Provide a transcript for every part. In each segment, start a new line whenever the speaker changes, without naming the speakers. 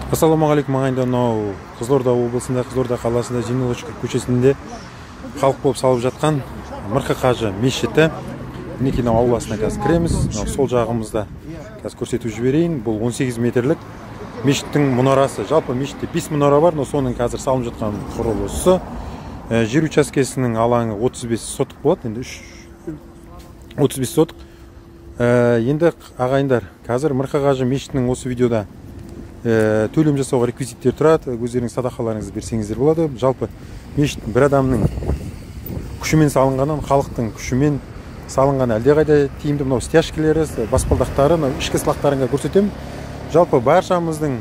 Ассалаумағалейкум ағайындар, мынау Қызылорда облысында, Қызылорда қаласында Зейнолла Шүкіров көшесінде халық болып салып жатқан Мырқы Қажы мешіті. Мінекей мынау ауласына қазір кіреміз. Сол жағымызда қазір көрсетіп жіберейін. Бұл 18 метрлік мешіттің мұнарасы. Жалпы мешітте 5 мұнара бар, но соның қазір салынып жатқан құрылысы. Жер учаскесінің алаңы 35 сотық болады. Енді 35 сотық. Енді ағайындар, қазір Мырқы Қажы мешітінің осы видеода төлем жасауға реквизиттер тұрады. Өздеріңіз садақаларыңызды берсеңіздер болады. Жалпы мешіт бір адамның күшімен салынғанын, халықтың күшімен салынған әлдеқайда тиімді. Мынау стяжкілері, баспалдақтары, ішкі сылақтарыңа көрсетемін. Жалпы баршамыздың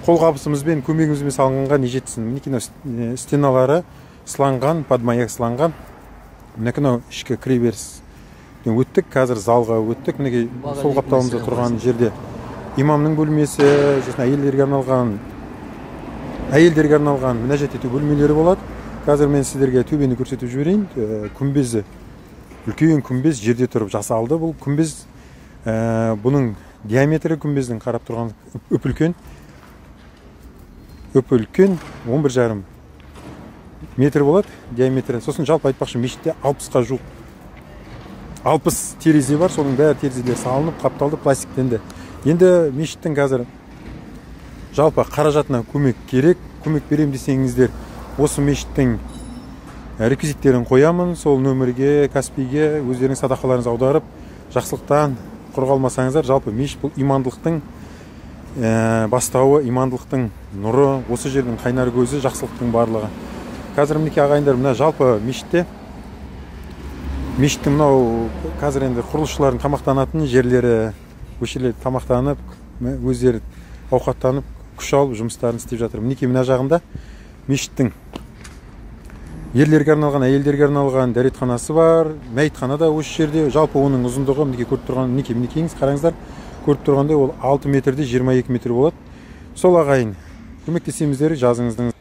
қолғабысымызбен, көмегімізбен салынғанға не жетсін. Мінекей стеналары сыланған, подмаяк сыланған. Мінекей ішкі кіреберіс өттік, қазір залға өттік. Мінекей сол қапталымызда тұрған жерде имамның бөлмесі, әйелдерге арналған мінәжат ету бөлмелері болады. Қазір мен сіздерге төбені көрсетіп жіберейін. Күмбезі, үлкен күмбез жерде тұрып жасалды. Бұл күмбез, бұның диаметрі күмбездің қарап тұрған үп-үлкен 11,5 метр болады диаметрі. Сосын жалпы айтпақшы мешітте 60-қа жуық 60 терезе бар. Соның бәрі терезелер салынып, қапталды пластиктенді. Енді мешіттің қазір жалпы қаражатына көмек керек. Көмек берем десеңіздер, осы мешіттің реквизиттерін қоямын. Сол нөмірге, Каспийге өздерінің садақаларыңызды аударып, жақсылықтан құр қалмасаңыздар. Жалпы мешіт бұл имандылықтың бастауы, имандылықтың нұры, осы жердің қайнар көзі, жақсылықтың барлығы. Қазір мінекей ағайындар, мына жалпы мешіттің мынау қазір енді құрылысшылардың тамақтанатын жерлері, көшелер тамақтанып, өздері ауқаттанып, күш алып жұмыстарын істеп жатыр. Мінекей мына жағында мешіттің ерлерге арналған, әйелдерге арналған дәретханасы бар. Мәйітхана да осы жерде. Жалпы оның ұзындығы мінекей көріп тұрған, мінекейіңіз қараңыздар, көріп тұрғандай ол 6 метрде 22 метр болады. Сол ағайын көмектесеміздер, жазыңыздың